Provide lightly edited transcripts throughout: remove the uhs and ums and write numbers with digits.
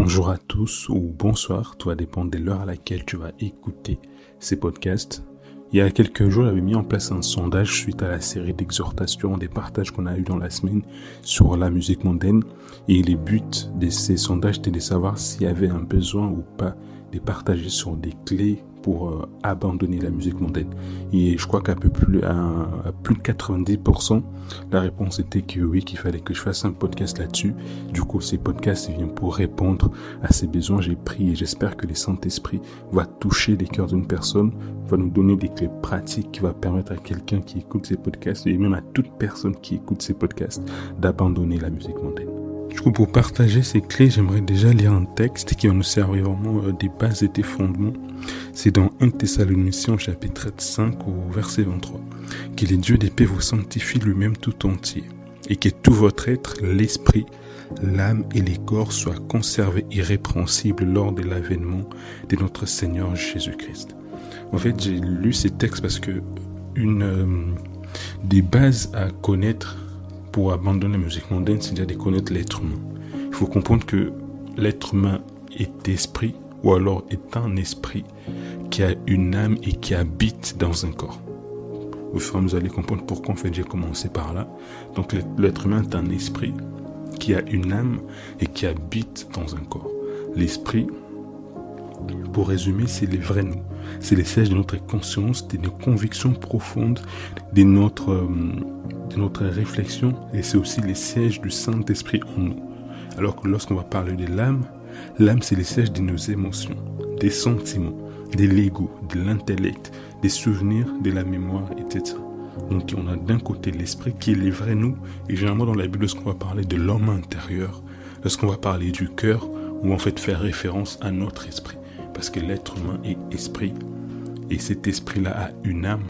Bonjour à tous ou bonsoir, tout va dépendre de l'heure à laquelle tu vas écouter ces podcasts. Il y a quelques jours, j'avais mis en place un sondage suite à la série d'exhortations, des partages qu'on a eu dans la semaine sur la musique mondaine. Et le but de ces sondages était de savoir s'il y avait un besoin ou pas de partager sur des clés pour abandonner la musique mondaine. Et je crois qu'à plus de 90%, la réponse était que oui, qu'il fallait que je fasse un podcast là-dessus. Du coup, ces podcasts viennent pour répondre à ces besoins. J'ai pris et j'espère que le Saint-Esprit va toucher les cœurs d'une personne, va nous donner des clés pratiques qui va permettre à quelqu'un qui écoute ces podcasts et même à toute personne qui écoute ces podcasts d'abandonner la musique mondaine. Du coup, pour partager ces clés, j'aimerais déjà lire un texte qui va nous servir vraiment des bases et des fondements. C'est dans 1 Thessaloniciens chapitre 5 au verset 23. « Que le Dieu de paix vous sanctifie lui-même tout entier, et que tout votre être, l'esprit, l'âme et les corps soient conservés irrépréhensibles lors de l'avènement de notre Seigneur Jésus-Christ. » En fait, j'ai lu ces textes parce que des bases à connaître pour abandonner la musique mondaine, c'est déjà de connaître l'être humain. Il faut comprendre que l'être humain est esprit, ou alors est un esprit qui a une âme et qui habite dans un corps. Au fur et à mesure, vous allez comprendre pourquoi en fait j'ai commencé par là. Donc l'être humain est un esprit qui a une âme et qui habite dans un corps. L'esprit, pour résumer, c'est le vrai nous. C'est le siège de notre conscience, de nos convictions profondes, de notre réflexion, et c'est aussi le siège du Saint-Esprit en nous. Alors que lorsqu'on va parler de l'âme c'est le siège de nos émotions, des sentiments, de l'ego, de l'intellect, des souvenirs, de la mémoire, etc. Donc on a d'un côté l'esprit qui est le vrai nous, et généralement dans la Bible, lorsqu'on va parler de l'homme intérieur, lorsqu'on va parler du cœur, on va en fait faire référence à notre esprit. Parce que l'être humain est esprit, et cet esprit-là a une âme,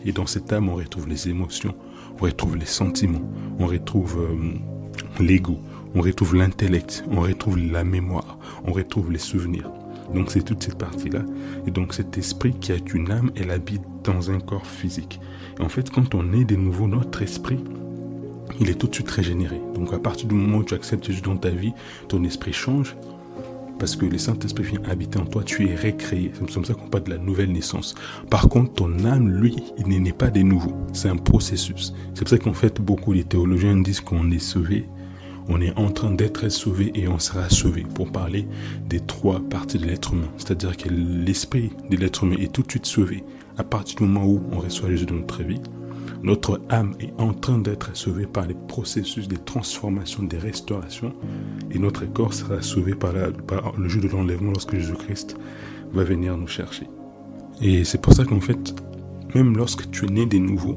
et dans cette âme, on retrouve les émotions, on retrouve les sentiments, on retrouve l'ego, on retrouve l'intellect, on retrouve la mémoire, on retrouve les souvenirs. Donc c'est toute cette partie-là, et donc cet esprit qui a une âme, elle habite dans un corps physique. Et en fait, quand on est de nouveau, notre esprit, il est tout de suite régénéré. Donc à partir du moment où tu acceptes Jésus dans ta vie, ton esprit change, parce que le Saint-Esprit vient habiter en toi, tu es recréé. C'est comme ça qu'on parle de la nouvelle naissance. Par contre, ton âme, lui, il n'est pas de nouveau. C'est un processus. C'est pour ça qu'en fait, beaucoup de théologiens disent qu'on est sauvé. On est en train d'être sauvé et on sera sauvé. Pour parler des 3 parties de l'être humain. C'est-à-dire que l'esprit de l'être humain est tout de suite sauvé. À partir du moment où on reçoit Jésus dans notre vie, notre âme est en train d'être sauvée par les processus de transformation, de restauration, et notre corps sera sauvé par le jour de l'enlèvement lorsque Jésus-Christ va venir nous chercher. Et c'est pour ça qu'en fait, même lorsque tu es né de nouveau,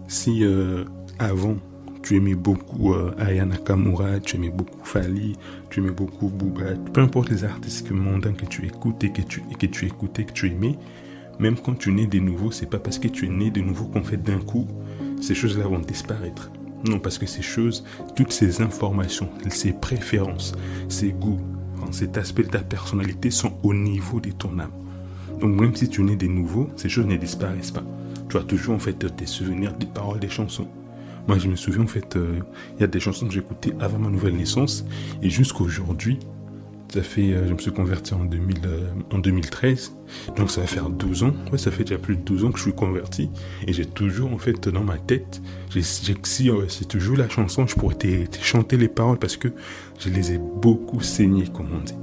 si avant tu aimais beaucoup Aya Nakamura, tu aimais beaucoup Fali, tu aimais beaucoup Booba, peu importe les artistes mondains que tu écoutes et que tu écoutais, que tu aimais, même quand tu es né de nouveau, c'est pas parce que tu es né de nouveau qu'en fait d'un coup, ces choses-là vont disparaître. Non, parce que ces choses, toutes ces informations, ces préférences, ces goûts, cet aspect de ta personnalité sont au niveau de ton âme. Donc même si tu es né de nouveau, ces choses ne disparaissent pas. Tu as toujours en fait tes souvenirs, des paroles, des chansons. Moi je me souviens en fait, il y a des chansons que j'écoutais avant ma nouvelle naissance et jusqu'à aujourd'hui. Ça fait, je me suis converti en 2013, donc ça va faire 12 ans. Ouais, ça fait déjà plus de 12 ans que je suis converti. Et j'ai toujours, en fait, dans ma tête, si tu joues la chanson, je pourrais te chanter les paroles parce que je les ai beaucoup saignées, comme on dit.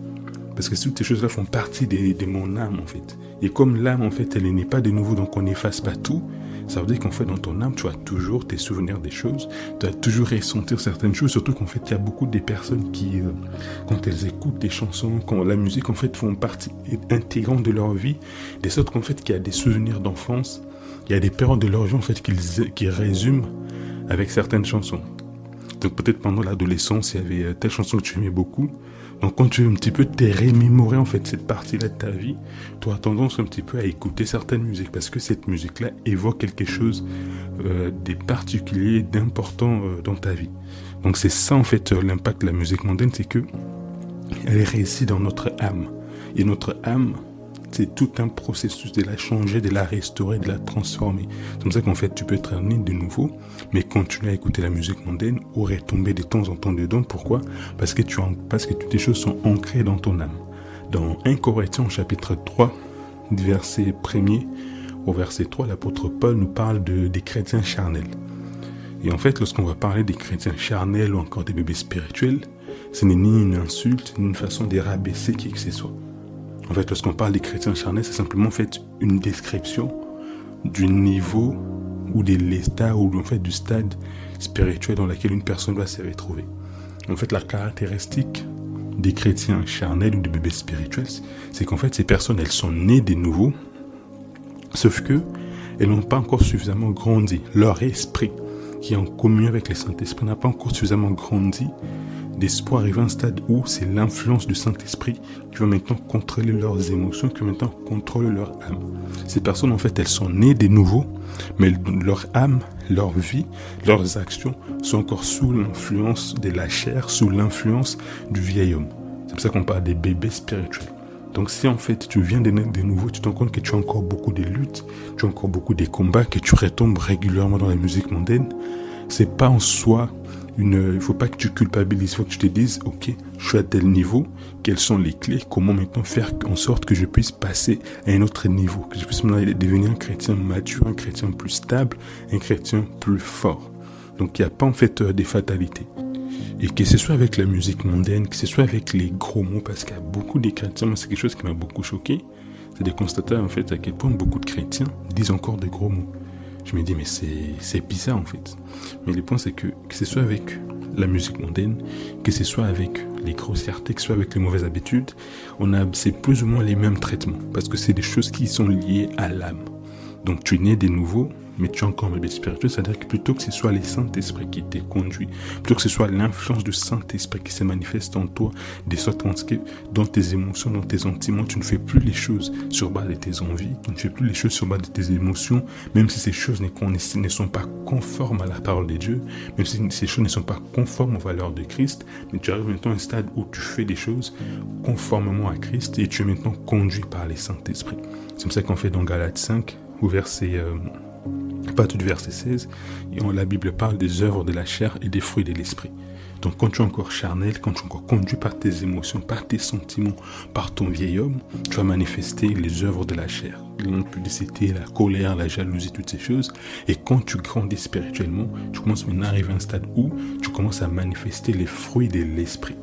Parce que toutes ces choses-là font partie de mon âme, en fait. Et comme l'âme, en fait, elle n'est pas de nouveau, donc on n'efface pas tout. Ça veut dire qu'en fait, dans ton âme, tu as toujours tes souvenirs des choses, tu as toujours ressentir certaines choses, surtout qu'en fait, il y a beaucoup de personnes qui, quand elles écoutent des chansons, quand la musique, en fait, font partie intégrante de leur vie, de sorte qu'en fait, qu'il y a des souvenirs d'enfance, il y a des périodes de leur vie, en fait, qu'ils résument avec certaines chansons. Donc peut-être pendant l'adolescence, il y avait telle chanson que tu aimais beaucoup. Donc quand tu veux un petit peu te remémorer en fait cette partie-là de ta vie, tu as tendance un petit peu à écouter certaines musiques parce que cette musique-là évoque quelque chose de particulier, d'important dans ta vie. Donc c'est ça en fait l'impact de la musique mondaine, c'est que elle réside dans notre âme. Et notre âme, c'est tout un processus de la changer, de la restaurer, de la transformer. C'est comme ça qu'en fait, tu peux être né de nouveau, mais continuer à écouter la musique mondaine aurait tombé de temps en temps dedans. Pourquoi ? Parce que toutes les choses sont ancrées dans ton âme. Dans 1 Corinthiens chapitre 3, du verset 1er au verset 3, l'apôtre Paul nous parle des chrétiens charnels. Et en fait, lorsqu'on va parler des chrétiens charnels ou encore des bébés spirituels, ce n'est ni une insulte, ni une façon de rabaisser qui que ce soit. En fait, lorsqu'on parle des chrétiens charnels, c'est simplement en fait une description du niveau ou de l'état ou en fait du stade spirituel dans lequel une personne va se retrouver. En fait, la caractéristique des chrétiens charnels ou des bébés spirituels, c'est qu'en fait, ces personnes, elles sont nées de nouveau, sauf que elles n'ont pas encore suffisamment grandi. Leur esprit, qui est en communion avec le Saint-Esprit, n'a pas encore suffisamment grandi d'espoir arriver à un stade où c'est l'influence du Saint-Esprit qui va maintenant contrôler leurs émotions, qui va maintenant contrôler leur âme. Ces personnes, en fait, elles sont nées de nouveau, mais leur âme, leur vie, leurs actions sont encore sous l'influence de la chair, sous l'influence du vieil homme. C'est pour ça qu'on parle des bébés spirituels. Donc si en fait tu viens de naître de nouveau, tu te rends compte que tu as encore beaucoup de luttes, tu as encore beaucoup de combats, que tu retombes régulièrement dans la musique mondaine, c'est pas en soi il ne faut pas que tu culpabilises, il faut que tu te dises, ok, je suis à tel niveau, quelles sont les clés, comment maintenant faire en sorte que je puisse passer à un autre niveau, que je puisse maintenant devenir un chrétien mature, un chrétien plus stable, un chrétien plus fort. Donc il n'y a pas en fait des fatalités. Et que ce soit avec la musique mondaine, que ce soit avec les gros mots, parce qu'il y a beaucoup de chrétiens, moi c'est quelque chose qui m'a beaucoup choqué, c'est de constater en fait à quel point beaucoup de chrétiens disent encore des gros mots. Je me dis, mais c'est bizarre en fait. Mais le point, c'est que ce soit avec la musique mondaine, que ce soit avec les grossièretés, que ce soit avec les mauvaises habitudes, c'est plus ou moins les mêmes traitements. Parce que c'est des choses qui sont liées à l'âme. Donc tu es né de nouveau, mais tu es encore un bébé spirituel. C'est-à-dire que plutôt que ce soit les Saint-Esprit qui te conduit, plutôt que ce soit l'influence du Saint-Esprit qui se manifeste en toi, de sorte que dans tes émotions, dans tes sentiments, tu ne fais plus les choses sur base de tes envies, tu ne fais plus les choses sur base de tes émotions, même si ces choses ne sont pas conformes à la parole de Dieu, même si ces choses ne sont pas conformes aux valeurs de Christ, mais tu arrives maintenant à un stade où tu fais des choses conformément à Christ et tu es maintenant conduit par les Saint-Esprit. C'est comme ça qu'on fait dans Galates 5, au verset... pas tout du verset 16, et la Bible parle des œuvres de la chair et des fruits de l'esprit. Donc quand tu es encore charnel, quand tu es encore conduit par tes émotions, par tes sentiments, par ton vieil homme, tu vas manifester les œuvres de la chair, l'impudicité, la colère, la jalousie, toutes ces choses. Et quand tu grandis spirituellement, tu commences maintenant à arriver à un stade où tu commences à manifester les fruits de l'esprit.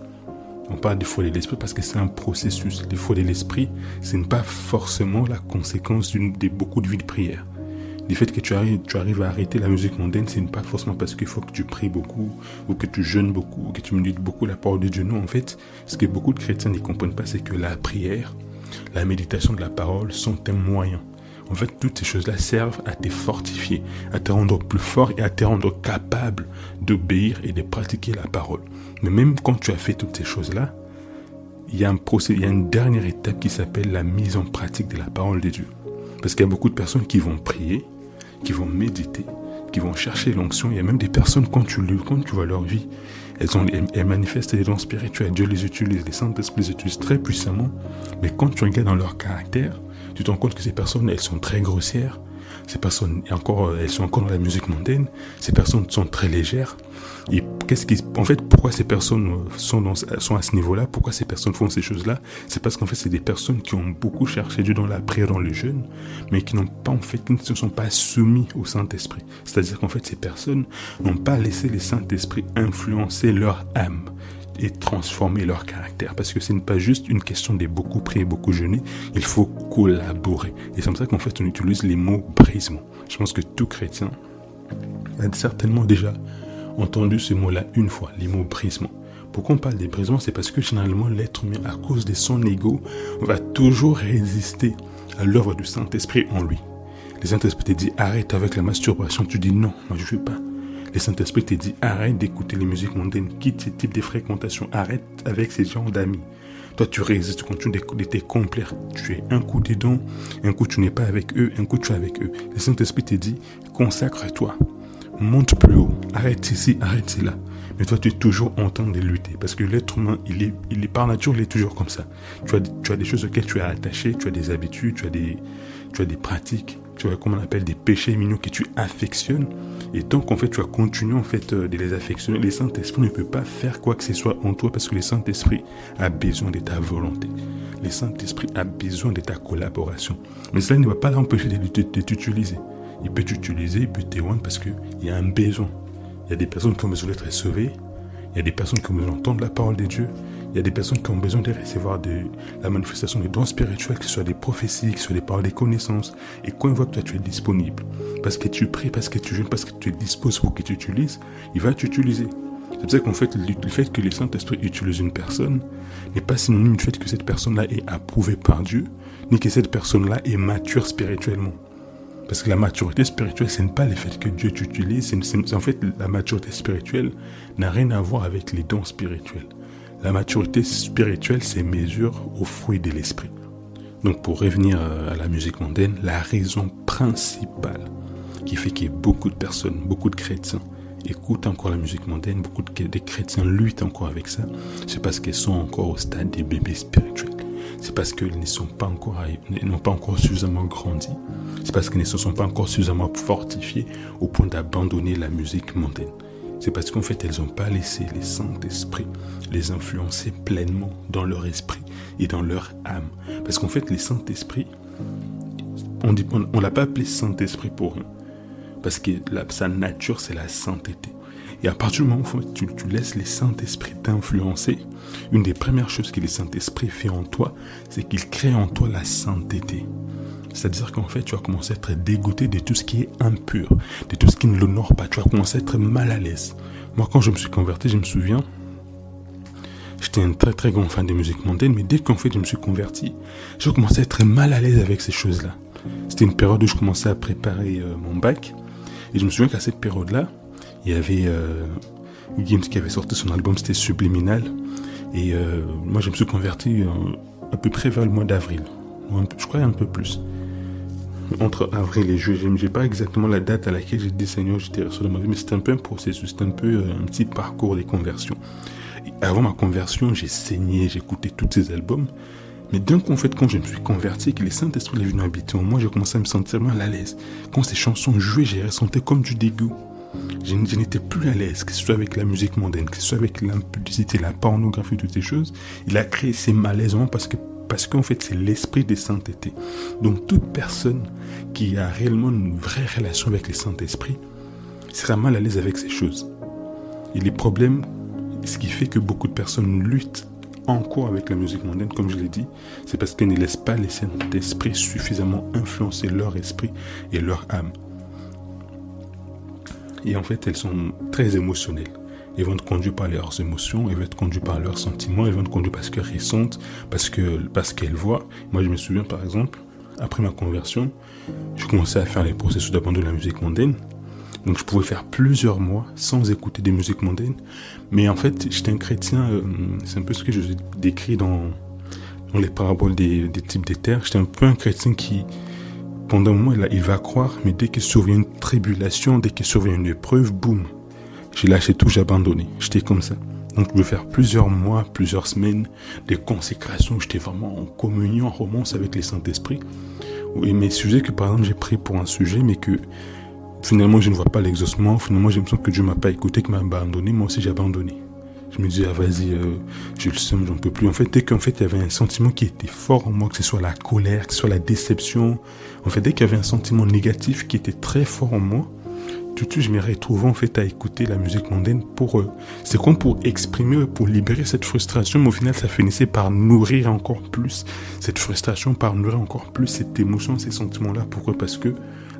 On parle des fruits de l'esprit parce que c'est un processus. Les fruits de l'esprit, ce n'est pas forcément la conséquence de beaucoup de vies de prière. Le fait que tu arrives à arrêter la musique mondaine, ce n'est pas forcément parce qu'il faut que tu pries beaucoup, ou que tu jeûnes beaucoup, ou que tu médites beaucoup la parole de Dieu. Non, en fait, ce que beaucoup de chrétiens ne comprennent pas, c'est que la prière, la méditation de la parole sont un moyen. En fait, toutes ces choses-là servent à te fortifier, à te rendre plus fort et à te rendre capable d'obéir et de pratiquer la parole. Mais même quand tu as fait toutes ces choses-là, il y a une dernière étape qui s'appelle la mise en pratique de la parole de Dieu. Parce qu'il y a beaucoup de personnes qui vont prier, qui vont méditer, qui vont chercher l'onction. Il y a même des personnes, quand tu vois leur vie, elles manifestent des dons spirituels. Dieu les utilise, les Saint-Esprit les utilisent très puissamment. Mais quand tu regardes dans leur caractère, tu te rends compte que ces personnes, elles sont très grossières. Ces personnes, elles sont encore dans la musique mondaine. Ces personnes sont très légères. Et en fait, pourquoi ces personnes sont à ce niveau-là? Pourquoi ces personnes font ces choses-là? C'est parce qu'en fait, c'est des personnes qui ont beaucoup cherché Dieu dans la prière, dans le jeûne, mais qui ne se sont pas soumis au Saint-Esprit. C'est-à-dire qu'en fait, ces personnes n'ont pas laissé le Saint-Esprit influencer leur âme et transformer leur caractère. Parce que ce n'est pas juste une question de beaucoup prier, beaucoup jeûner. Il faut collaborer. Et c'est comme ça qu'en fait, on utilise les mots brisement. Je pense que tout chrétien a certainement déjà entendu ce mot-là une fois, les mots brisement. Pourquoi on parle des brisements? C'est parce que généralement, l'être humain, à cause de son ego, va toujours résister à l'œuvre du Saint-Esprit en lui. Le Saint-Esprit te dit, arrête avec la masturbation. Tu dis, non, moi je ne veux pas. Le Saint-Esprit te dit, arrête d'écouter les musiques mondaines, quitte ce type de fréquentation, arrête avec ces genres d'amis. Toi, tu résistes, tu continues de te complaire. Tu es un coup dedans, un coup tu n'es pas avec eux, un coup tu es avec eux. Le Saint-Esprit te dit, consacre-toi, monte plus haut, arrête ici, arrête là. Mais toi, tu es toujours en train de lutter. Parce que l'être humain, il est par nature, il est toujours comme ça. Tu as des choses auxquelles tu es attaché, tu as des habitudes, tu as des pratiques, tu as, comme on appelle, des péchés mignons que tu affectionnes. Et donc, en fait, tu vas continuer, en fait, de les affectionner. Le Saint-Esprit ne peut pas faire quoi que ce soit en toi parce que le Saint-Esprit a besoin de ta volonté. Le Saint-Esprit a besoin de ta collaboration. Mais cela ne va pas l'empêcher de t'utiliser. Il peut t'utiliser, il peut t'éloigner parce qu'il y a un besoin. Il y a des personnes qui ont besoin d'être sauvées. Il y a des personnes qui ont besoin d'entendre la parole de Dieu. Il y a des personnes qui ont besoin de recevoir la manifestation des dons spirituels, que ce soit des prophéties, que ce soit des paroles, des connaissances. Et quand il voit que toi, tu es disponible, parce que tu pries, parce que tu jeûnes, parce que tu es dispose pour qu'il t'utilise, il va t'utiliser. C'est pour ça qu'en fait, le fait que le Saint-Esprit utilise une personne n'est pas synonyme du fait que cette personne-là est approuvée par Dieu, ni que cette personne-là est mature spirituellement. Parce que la maturité spirituelle, ce n'est pas le fait que Dieu t'utilise. En fait, la maturité spirituelle n'a rien à voir avec les dons spirituels. La maturité spirituelle, c'est mesure au fruit de l'esprit. Donc, pour revenir à la musique mondaine, la raison principale qui fait que beaucoup de personnes, beaucoup de chrétiens écoutent encore la musique mondaine, beaucoup de chrétiens luttent encore avec ça, c'est parce qu'ils sont encore au stade des bébés spirituels. C'est parce qu'ils n'ont pas encore suffisamment grandi. C'est parce qu'ils ne se sont pas encore suffisamment fortifiés au point d'abandonner la musique mondaine. C'est parce qu'en fait, elles n'ont pas laissé le Saint-Esprit les influencer pleinement dans leur esprit et dans leur âme. Parce qu'en fait, le Saint-Esprit, on ne l'a pas appelé Saint-Esprit pour rien. Parce que sa nature, c'est la sainteté. Et à partir du moment où tu laisses le Saint-Esprit t'influencer, une des premières choses que le Saint-Esprit fait en toi, c'est qu'il crée en toi la sainteté. C'est-à-dire qu'en fait, tu vas commencer à être dégoûté de tout ce qui est impur, de tout ce qui ne l'honore pas. Tu vas commencer à être mal à l'aise. Moi, quand je me suis converti, je me souviens, j'étais un très très grand fan de musique mondaine, mais dès qu'en fait je me suis converti, j'ai commencé à être mal à l'aise avec ces choses-là. C'était une période où je commençais à préparer mon bac, et je me souviens qu'à cette période-là, il y avait Gims qui avait sorti son album, c'était Subliminal, et moi je me suis converti à peu près vers le mois d'avril, je crois un peu plus. Entre avril et juillet, je n'ai pas exactement la date à laquelle j'ai dit Seigneur, j'étais resté dans ma vie, mais c'était un peu un processus, c'était un peu un petit parcours de conversion. Et avant ma conversion, j'ai saigné, j'écoutais tous ces albums, mais d'un coup, en fait, quand je me suis converti, que le Saint-Esprit est venu habiter en moi, j'ai commencé à me sentir mal à l'aise. Quand ces chansons jouaient, j'ai ressenti comme du dégoût. Je n'étais plus à l'aise, que ce soit avec la musique mondaine, que ce soit avec l'impudicité, la pornographie, toutes ces choses. Il a créé ces malaises parce qu'en fait, c'est l'esprit de sainteté. Donc, toute personne qui a réellement une vraie relation avec le Saint-Esprit sera mal à l'aise avec ces choses. Et les problèmes, ce qui fait que beaucoup de personnes luttent encore avec la musique mondaine, comme je l'ai dit, c'est parce qu'elles ne laissent pas le Saint-Esprit suffisamment influencer leur esprit et leur âme. Et en fait, elles sont très émotionnelles. Elles vont être conduites par leurs émotions, elles vont être conduites par leurs sentiments, elles vont être conduites parce qu'elles ressentent, parce qu'elles voient. Moi, je me souviens, par exemple, après ma conversion, je commençais à faire les processus d'abandon de la musique mondaine. Donc, je pouvais faire plusieurs mois sans écouter des musiques mondaines. Mais en fait, j'étais un chrétien, c'est un peu ce que je décris dans les paraboles des types des terres. J'étais un peu un chrétien qui, pendant un moment, il va croire, mais dès qu'il survient une tribulation, dès qu'il survient une épreuve, boum, j'ai lâché tout, j'ai abandonné. J'étais comme ça. Donc, je pouvais faire plusieurs mois, plusieurs semaines, des consécrations où j'étais vraiment en communion, en romance avec le Saint-Esprit. Et mes sujets que, par exemple, j'ai pris pour un sujet, mais que finalement, je ne vois pas l'exaucement. Finalement, j'ai l'impression que Dieu ne m'a pas écouté, qu'il m'a abandonné. Moi aussi, j'ai abandonné. Je me disais, vas-y, j'ai le seum, j'en peux plus. En fait, dès qu'en fait, il y avait un sentiment qui était fort en moi, que ce soit la colère, que ce soit la déception. En fait, dès qu'il y avait un sentiment négatif qui était très fort en moi, tout de suite, je me retrouvais en fait à écouter la musique mondaine c'est comme pour exprimer, pour libérer cette frustration, mais au final, ça finissait par nourrir encore plus cette frustration, par nourrir encore plus cette émotion, ces sentiments-là. Pourquoi ? Parce que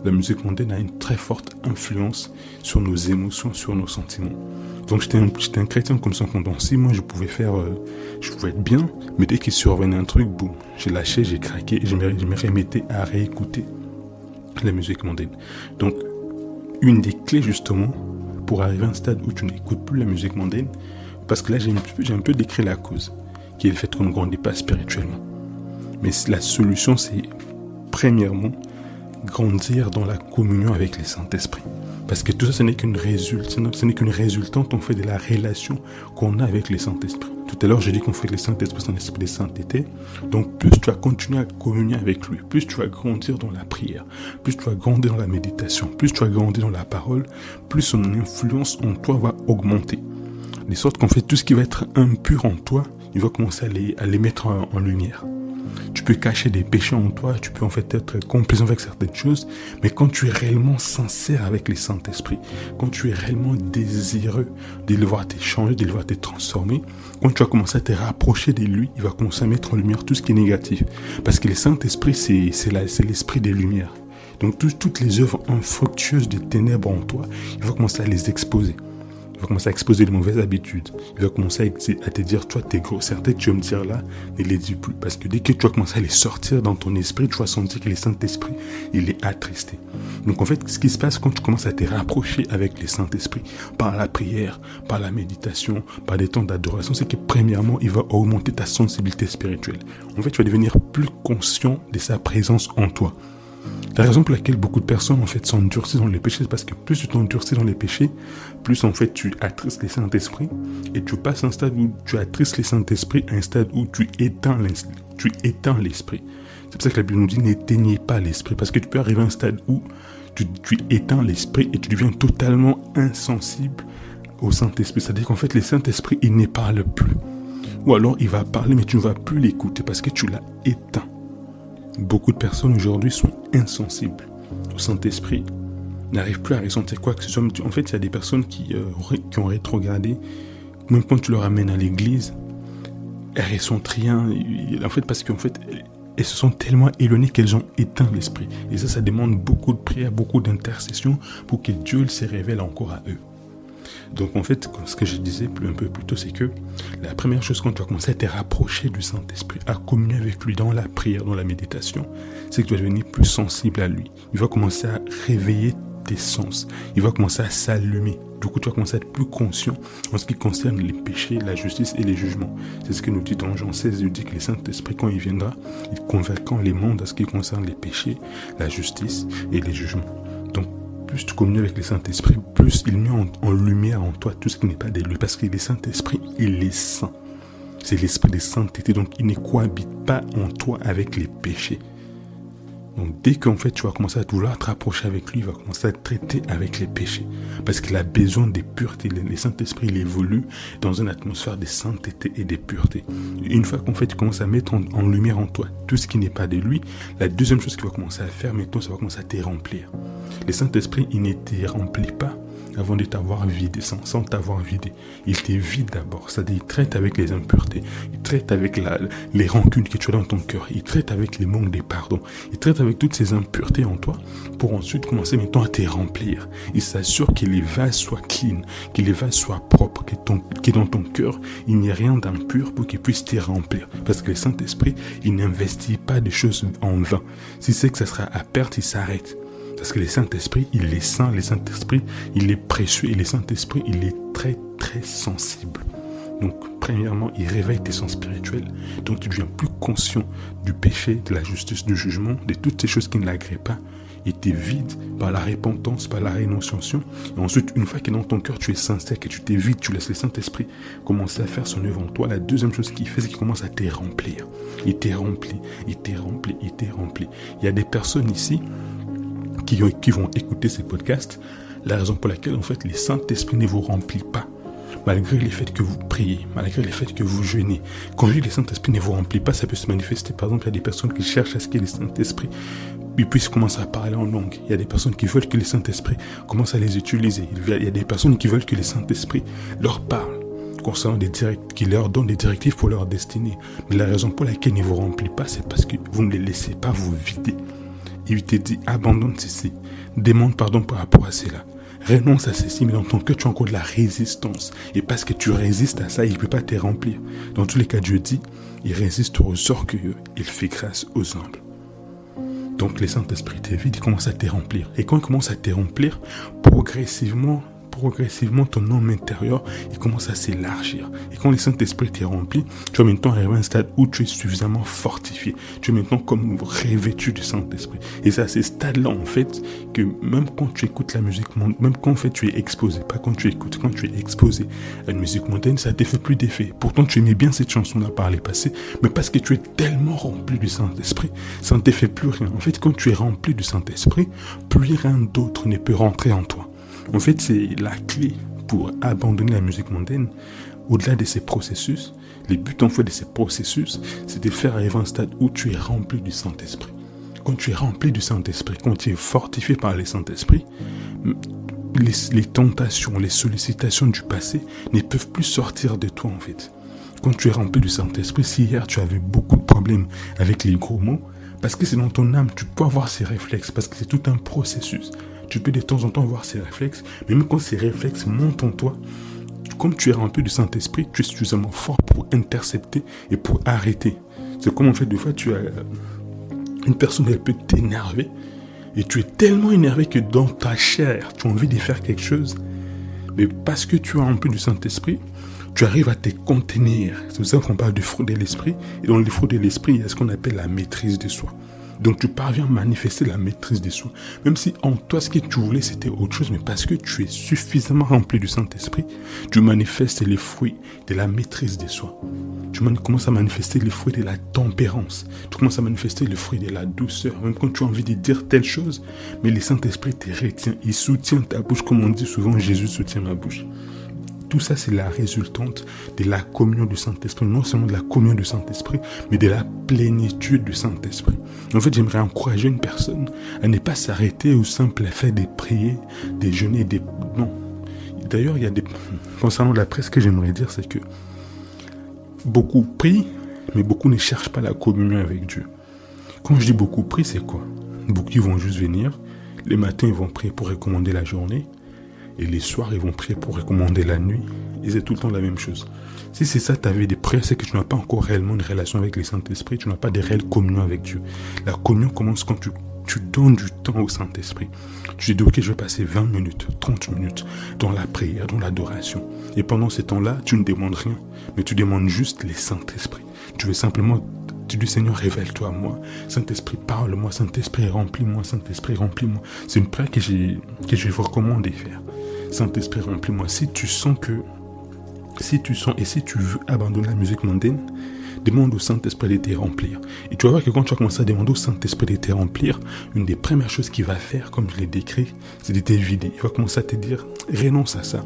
la musique mondaine a une très forte influence sur nos émotions, sur nos sentiments. Donc j'étais un chrétien comme ça pendant 6 mois, je pouvais être bien, mais dès qu'il survenait un truc, boum, j'ai lâché, j'ai craqué, et je me remettais à réécouter la musique mondaine. Donc, une des clés justement pour arriver à un stade où tu n'écoutes plus la musique mondaine, parce que là j'ai un peu décrit la cause, qui est le fait qu'on ne grandit pas spirituellement. Mais la solution, c'est premièrement grandir dans la communion avec le Saint-Esprit. Parce que tout ça, ce n'est qu'une résultante en fait de la relation qu'on a avec le Saint-Esprit. Tout à l'heure, j'ai dit qu'on fait que le Saint-Esprit, c'est un esprit de sainteté. Donc, plus tu vas continuer à communier avec lui, plus tu vas grandir dans la prière, plus tu vas grandir dans la méditation, plus tu vas grandir dans la parole, plus son influence en toi va augmenter. De sorte qu'en fait, tout ce qui va être impur en toi, il va commencer à les mettre en lumière. Tu peux cacher des péchés en toi, tu peux en fait être complaisant avec certaines choses, mais quand tu es réellement sincère avec le Saint-Esprit, quand tu es réellement désireux de le voir te changer, de le voir te transformer, quand tu vas commencer à te rapprocher de lui, il va commencer à mettre en lumière tout ce qui est négatif. Parce que le Saint-Esprit, c'est l'esprit des lumières. Donc toutes les œuvres infructueuses des ténèbres en toi, il va commencer à les exposer. Il va commencer à exposer les mauvaises habitudes. Il va commencer à te dire, toi, t'es gros. Certains que tu vas me dire là, ne les dis plus. Parce que dès que tu vas commencer à les sortir dans ton esprit, tu vas sentir que le Saint-Esprit, il est attristé. Donc en fait, ce qui se passe quand tu commences à te rapprocher avec le Saint-Esprit, par la prière, par la méditation, par des temps d'adoration, c'est que premièrement, il va augmenter ta sensibilité spirituelle. En fait, tu vas devenir plus conscient de sa présence en toi. La raison pour laquelle beaucoup de personnes en fait s'endurcissent dans les péchés, c'est parce que plus tu t'endurcis dans les péchés, plus en fait tu attristes le Saint-Esprit et tu passes un stade où tu attristes le Saint-Esprit à un stade où tu éteins l'esprit. C'est pour ça que la Bible nous dit n'éteignez pas l'esprit, parce que tu peux arriver à un stade où tu éteins l'esprit et tu deviens totalement insensible au Saint-Esprit. C'est-à-dire qu'en fait le Saint-Esprit il ne parle plus, ou alors il va parler mais tu ne vas plus l'écouter parce que tu l'as éteint. Beaucoup de personnes aujourd'hui sont insensibles au Saint-Esprit, n'arrivent plus à ressentir quoi que ce soit. En fait, il y a des personnes qui ont rétrogradé. Même quand tu leur amènes à l'église, elles ressentent rien. En fait, parce qu'en fait, elles se sont tellement éloignées qu'elles ont éteint l'esprit. Et ça demande beaucoup de prières, beaucoup d'intercessions pour que Dieu se révèle encore à eux. Donc en fait, ce que je disais un peu plus tôt, c'est que la première chose quand tu vas commencer à te rapprocher du Saint-Esprit, à communier avec lui dans la prière, dans la méditation, c'est que tu vas devenir plus sensible à lui. Il va commencer à réveiller tes sens. Il va commencer à s'allumer. Du coup, tu vas commencer à être plus conscient en ce qui concerne les péchés, la justice et les jugements. C'est ce que nous dit dans Jean 16, il dit que le Saint-Esprit, quand il viendra, il convaincra les mondes en ce qui concerne les péchés, la justice et les jugements. Donc, plus tu communies avec le Saint-Esprit, plus il met en lumière en toi tout ce qui n'est pas de lui. Parce que le Saint-Esprit, il est saint. C'est l'esprit de sainteté. Donc, il ne cohabite pas en toi avec les péchés. Donc, dès qu'en fait, tu vas commencer à vouloir te rapprocher avec lui, il va commencer à te traiter avec les péchés. Parce qu'il a besoin de pureté. Le Saint-Esprit, il évolue dans une atmosphère de sainteté et de pureté. Une fois qu'en fait, tu commences à mettre en lumière en toi tout ce qui n'est pas de lui, la deuxième chose qu'il va commencer à faire maintenant, ça va commencer à te remplir. Le Saint-Esprit, il ne te remplit pas avant de t'avoir vidé, sans t'avoir vidé. Il te vide d'abord, c'est-à-dire il traite avec les impuretés, il traite avec les rancunes que tu as dans ton cœur, il traite avec les manques de pardon, il traite avec toutes ces impuretés en toi pour ensuite commencer maintenant à te remplir. Il s'assure que les vases soient clean, que les vases soient propres, que dans ton cœur, il n'y ait rien d'impur pour qu'il puisse te remplir. Parce que le Saint-Esprit, il n'investit pas des choses en vain. Si c'est que ça sera à perte, il s'arrête. Parce que le Saint-Esprit, il est saint, le Saint-Esprit, il est précieux et le Saint-Esprit, il est très, très sensible. Donc, premièrement, il réveille tes sens spirituels. Donc, tu deviens plus conscient du péché, de la justice, du jugement, de toutes ces choses qui ne l'agréent pas. Il te vide par la repentance, par la rénonciation. Et ensuite, une fois que dans ton cœur, tu es sincère, que tu t'es vide, tu laisses le Saint-Esprit commencer à faire son œuvre en toi. La deuxième chose qu'il fait, c'est qu'il commence à te remplir. Il te remplit, il te remplit, il te remplit. Il y a des personnes ici qui vont écouter ces podcasts, la raison pour laquelle en fait le Saint-Esprit ne vous remplit pas, malgré les faits que vous priez, malgré les faits que vous jeûnez. Quand je dis le Saint-Esprit ne vous remplit pas, ça peut se manifester. Par exemple, il y a des personnes qui cherchent à ce que le Saint-Esprit puisse commencer à parler en langue. Il y a des personnes qui veulent que le Saint-Esprit commence à les utiliser. Il y a des personnes qui veulent que le Saint-Esprit leur parle concernant qui leur donne des directives pour leur destinée. Mais la raison pour laquelle il ne vous remplit pas, c'est parce que vous ne les laissez pas vous vider. Il te dit, abandonne ceci, demande pardon par rapport à cela, renonce à ceci, mais dans ton cœur, tu as encore de la résistance. Et parce que tu résistes à ça, il ne peut pas te remplir. Dans tous les cas, Dieu dit, il résiste aux orgueilleux, il fait grâce aux humbles. Donc, le Saint-Esprit te vide, il commence à te remplir. Et quand il commence à te remplir, progressivement, progressivement ton homme intérieur, il commence à s'élargir. Et quand le Saint-Esprit t'est rempli, tu vas maintenant arriver à un stade où tu es suffisamment fortifié. Tu es maintenant comme revêtu du Saint-Esprit. Et c'est à ces stades-là, en fait, que même quand tu écoutes la musique mondaine, même quand en fait tu es exposé, pas quand tu écoutes, quand tu es exposé à une musique mondaine, ça ne te fait plus d'effet. Pourtant, tu aimais bien cette chanson-là par les passés, mais parce que tu es tellement rempli du Saint-Esprit, ça ne te fait plus rien. En fait, quand tu es rempli du Saint-Esprit, plus rien d'autre ne peut rentrer en toi. En fait, c'est la clé pour abandonner la musique mondaine. Au-delà de ces processus, les buts en fait de ces processus, c'est de faire arriver à un stade où tu es rempli du Saint-Esprit. Quand tu es rempli du Saint-Esprit, quand tu es fortifié par le Saint-Esprit, les tentations, les sollicitations du passé ne peuvent plus sortir de toi en fait. Quand tu es rempli du Saint-Esprit, si hier tu avais beaucoup de problèmes avec les gros mots, parce que c'est dans ton âme, tu peux avoir ces réflexes, parce que c'est tout un processus. Tu peux de temps en temps avoir ces réflexes, mais même quand ces réflexes montent en toi, comme tu es rempli du Saint-Esprit, tu es suffisamment fort pour intercepter et pour arrêter. C'est comme en fait, des fois, tu as une personne qui peut t'énerver, et tu es tellement énervé que dans ta chair, tu as envie de faire quelque chose, mais parce que tu es rempli du Saint-Esprit, tu arrives à te contenir. C'est pour ça qu'on parle du fruit de l'esprit, et dans le fruit de l'esprit, il y a ce qu'on appelle la maîtrise de soi. Donc tu parviens à manifester la maîtrise de soi. Même si en toi, ce que tu voulais, c'était autre chose, mais parce que tu es suffisamment rempli du Saint-Esprit, tu manifestes les fruits de la maîtrise de soi. Tu commences à manifester les fruits de la tempérance. Tu commences à manifester les fruits de la douceur. Même quand tu as envie de dire telle chose, mais le Saint-Esprit te retient. Il soutient ta bouche, comme on dit souvent, Jésus soutient ma bouche. Tout ça, c'est la résultante de la communion du Saint-Esprit. Non seulement de la communion du Saint-Esprit, mais de la plénitude du Saint-Esprit. En fait, j'aimerais encourager une personne à ne pas s'arrêter au simple fait de prier, de jeûner, non. D'ailleurs, il y a concernant la prière, ce que j'aimerais dire, c'est que beaucoup prient, mais beaucoup ne cherchent pas la communion avec Dieu. Quand je dis beaucoup prient, c'est quoi? Beaucoup ils vont juste venir. Les matins, ils vont prier pour recommander la journée. Et les soirs, ils vont prier pour recommander la nuit. Et c'est tout le temps la même chose. Si c'est ça ta vie de prière, c'est que tu n'as pas encore réellement une relation avec le Saint-Esprit. Tu n'as pas de réelle communion avec Dieu. La communion commence quand tu donnes du temps au Saint-Esprit. Tu dis, ok, je vais passer 20 minutes, 30 minutes dans la prière, dans l'adoration. Et pendant ces temps-là, tu ne demandes rien. Mais tu demandes juste le Saint-Esprit. Tu veux simplement... Tu dis, Seigneur, révèle-toi à moi. Saint-Esprit, parle-moi. Saint-Esprit, remplis-moi. Saint-Esprit, remplis-moi. C'est une prière que je vous recommande de faire. Saint-Esprit, remplis-moi. Si tu sens et si tu veux abandonner la musique mondaine, demande au Saint-Esprit de te remplir. Et tu vas voir que quand tu vas commencer à demander au Saint-Esprit de te remplir, une des premières choses qu'il va faire, comme je l'ai décrit, c'est de te vider. Il va commencer à te dire, renonce à ça.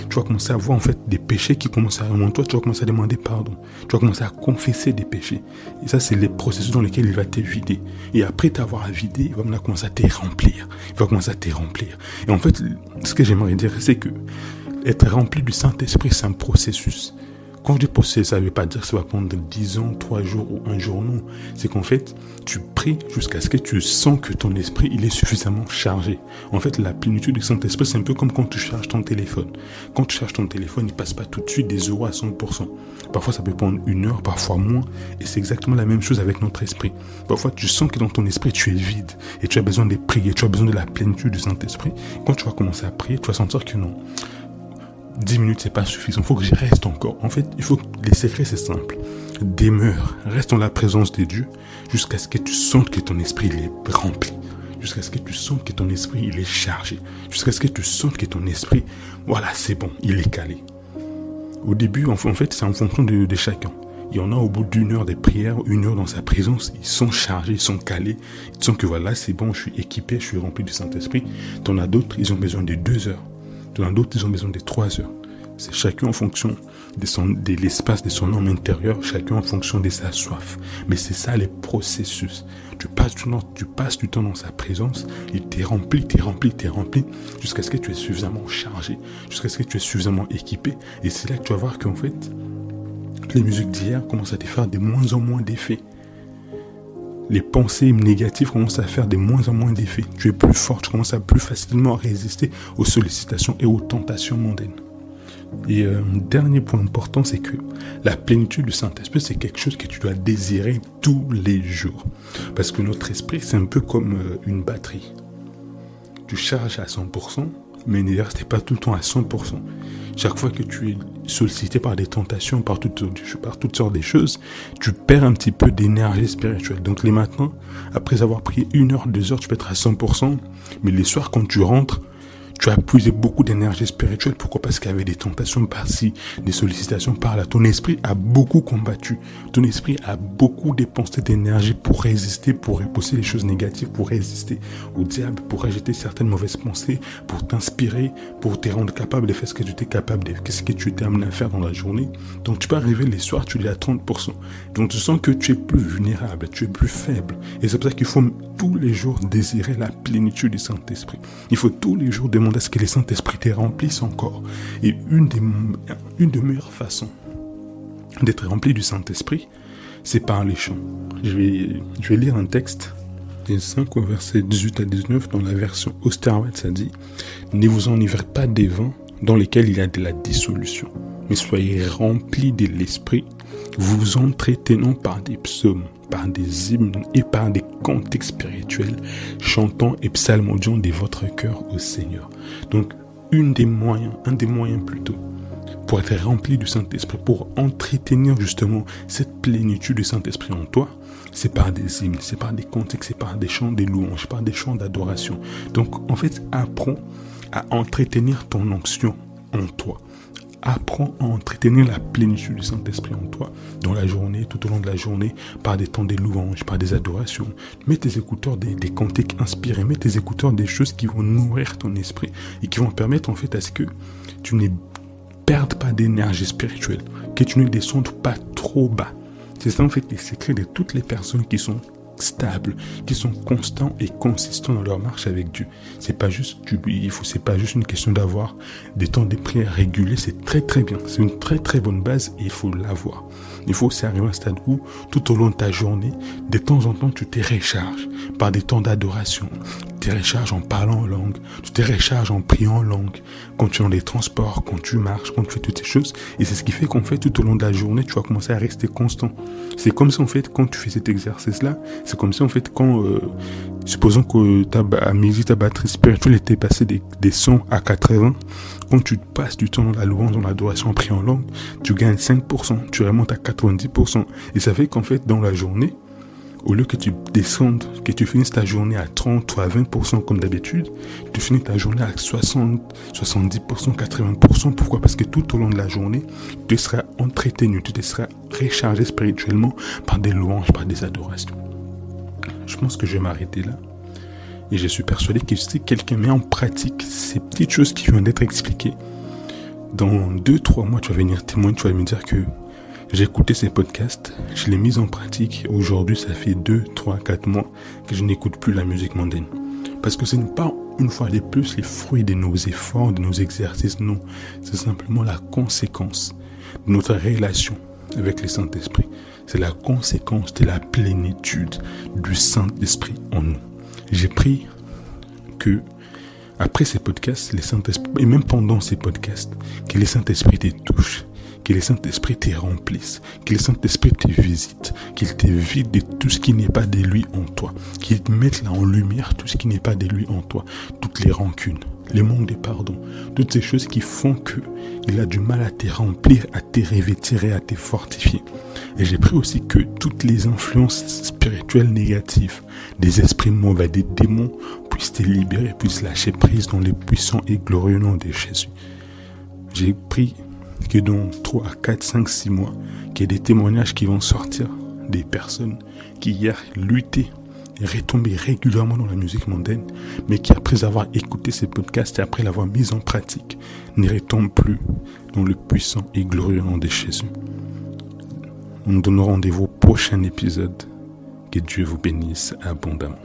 Tu vas commencer à voir en fait des péchés qui commencent à remonter. Toi, tu vas commencer à demander pardon. Tu vas commencer à confesser des péchés. Et ça, c'est les processus dans lesquels il va te vider. Et après t'avoir vidé, il va maintenant commencer à te remplir. Il va commencer à te remplir. Et en fait, ce que j'aimerais dire, c'est que être rempli du Saint-Esprit, c'est un processus. Quand je dis processus, ça ne veut pas dire que ça va prendre 10 ans, 3 jours ou 1 jour, non. C'est qu'en fait, tu pries jusqu'à ce que tu sens que ton esprit, il est suffisamment chargé. En fait, la plénitude du Saint-Esprit, c'est un peu comme quand tu charges ton téléphone. Quand tu charges ton téléphone, il ne passe pas tout de suite des 0 à 100%. Parfois, ça peut prendre 1 heure, parfois moins. Et c'est exactement la même chose avec notre esprit. Parfois, tu sens que dans ton esprit, tu es vide. Et tu as besoin de prier, tu as besoin de la plénitude du Saint-Esprit. Quand tu vas commencer à prier, tu vas sentir que non. 10 minutes, c'est pas suffisant. Il faut que j'y reste encore. En fait, les secrets, c'est simple. Demeure, reste dans la présence de Dieu jusqu'à ce que tu sentes que ton esprit il est rempli. Jusqu'à ce que tu sentes que ton esprit il est chargé. Jusqu'à ce que tu sentes que ton esprit, voilà, c'est bon, il est calé. Au début, en fait, c'est en fonction de chacun. Il y en a au bout d'1 heure de prière, 1 heure dans sa présence, ils sont chargés, ils sont calés. Ils sentent que voilà, c'est bon, je suis équipé, je suis rempli du Saint-Esprit. T'en as d'autres, ils ont besoin de 2 heures. Dans d'autres, ils ont besoin de 3 heures. C'est chacun en fonction de l'espace de son homme intérieur, chacun en fonction de sa soif. Mais c'est ça les processus. Tu passes du temps dans sa présence, il t'est rempli, jusqu'à ce que tu es suffisamment chargé, jusqu'à ce que tu es suffisamment équipé. Et c'est là que tu vas voir qu'en fait, les musiques d'hier commencent à te faire de moins en moins d'effets. Les pensées négatives commencent à faire de moins en moins d'effets. Tu es plus fort, tu commences à plus facilement résister aux sollicitations et aux tentations mondaines. Et un dernier point important, c'est que la plénitude du Saint-Esprit, c'est quelque chose que tu dois désirer tous les jours. Parce que notre esprit, c'est un peu comme une batterie. Tu charges à 100%, mais t'es pas tout le temps à 100%. Chaque fois que tu es sollicité par des tentations, par toutes sortes de choses, tu perds un petit peu d'énergie spirituelle. Donc les matins, après avoir pris 1 heure, 2 heures, tu peux être à 100%, mais les soirs, quand tu rentres, tu as puisé beaucoup d'énergie spirituelle. Pourquoi? Parce qu'il y avait des tentations par-ci, des sollicitations par-là. Ton esprit a beaucoup combattu. Ton esprit a beaucoup dépensé d'énergie pour résister, pour repousser les choses négatives, pour résister au diable, pour rejeter certaines mauvaises pensées, pour t'inspirer, pour te rendre capable de faire ce que tu étais capable de faire, ce que tu étais amené à faire dans la journée. Donc tu peux arriver les soirs, tu es à 30%. Donc tu sens que tu es plus vulnérable, tu es plus faible. Et c'est pour ça qu'il faut tous les jours désirer la plénitude du Saint-Esprit. Il faut tous les jours demander à ce que le Saint-Esprit te remplisse encore. Et une des meilleures façons d'être rempli du Saint-Esprit, c'est par les chants. Je vais lire un texte des 5 au verset 18 à 19 dans la version Osterwald, ça dit « Ne vous enivrez pas des vins dans lesquels il y a de la dissolution, mais soyez remplis de l'Esprit, vous entretenant par des psaumes, par des hymnes et par des cantiques spirituels, chantant et psalmodiant de votre cœur au Seigneur. » Donc, un des moyens plutôt, pour être rempli du Saint-Esprit, pour entretenir justement cette plénitude du Saint-Esprit en toi, c'est par des hymnes, c'est par des cantiques, c'est par des chants, des louanges, par des chants d'adoration. Donc, en fait, apprends à entretenir ton onction en toi. Apprends à entretenir la plénitude du Saint-Esprit en toi dans la journée, tout au long de la journée, par des temps de louanges, par des adorations. Mets tes écouteurs des cantiques inspirés, mets tes écouteurs des choses qui vont nourrir ton esprit et qui vont permettre en fait à ce que tu ne perdes pas d'énergie spirituelle, que tu ne descendes pas trop bas. C'est ça en fait les secrets de toutes les personnes qui sont stables, qui sont constants et consistants dans leur marche avec Dieu. C'est pas juste une question d'avoir des temps de prière réguliers, c'est très très bien, c'est une très très bonne base et il faut l'avoir. Il faut aussi arriver à un stade où tout au long de ta journée, de temps en temps tu te recharges par des temps d'adoration, tu te recharges en parlant en langue, tu te recharges en priant en langue, quand tu es dans les transports, quand tu marches, quand tu fais toutes ces choses, et c'est ce qui fait qu'en fait tout au long de la journée tu vas commencer à rester constant. C'est comme si en fait quand tu fais cet exercice là, c'est comme si en fait quand supposons que à midi ta batterie spirituelle était passée des 100 à 80, quand tu passes du temps dans la louange, dans l'adoration en priant en langue, tu gagnes 5%, tu remontes à 90%, et ça fait qu'en fait dans la journée, au lieu que tu descendes, que tu finisses ta journée à 30 ou à 20% comme d'habitude, tu finis ta journée à 60, 70%, 80%. Pourquoi? Parce que tout au long de la journée, tu seras entretenu, tu te seras rechargé spirituellement par des louanges, par des adorations. Je pense que je vais m'arrêter là. Et je suis persuadé que si quelqu'un met en pratique ces petites choses qui viennent d'être expliquées, dans 2-3 mois, tu vas venir témoigner, tu vas me dire que j'ai écouté ces podcasts, je l'ai mis en pratique. Aujourd'hui, ça fait 2, 3, 4 mois que je n'écoute plus la musique mondaine. Parce que ce n'est pas, une fois de plus, les fruits de nos efforts, de nos exercices, non. C'est simplement la conséquence de notre relation avec le Saint-Esprit. C'est la conséquence de la plénitude du Saint-Esprit en nous. J'ai pris que, après ces podcasts, le Saint-Esprit, et même pendant ces podcasts, que le Saint-Esprit te touche, que le Saint-Esprit te remplisse, que le Saint-Esprit te visite, qu'il te vide de tout ce qui n'est pas de lui en toi, qu'il te mette là en lumière tout ce qui n'est pas de lui en toi, toutes les rancunes, les manques de pardon, toutes ces choses qui font qu'il a du mal à te remplir, à te revêtir et à te fortifier. Et j'ai pris aussi que toutes les influences spirituelles négatives, des esprits mauvais, des démons, puissent te libérer, puissent lâcher prise dans les puissants et glorieux noms de Jésus. J'ai pris que dans 3, 4, 5, 6 mois, qu'il y ait des témoignages qui vont sortir des personnes qui hier luttaient et retombaient régulièrement dans la musique mondaine, mais qui après avoir écouté ces podcasts et après l'avoir mis en pratique, ne retombent plus dans le puissant et glorieux nom de Jésus. On nous donne rendez-vous au prochain épisode. Que Dieu vous bénisse abondamment.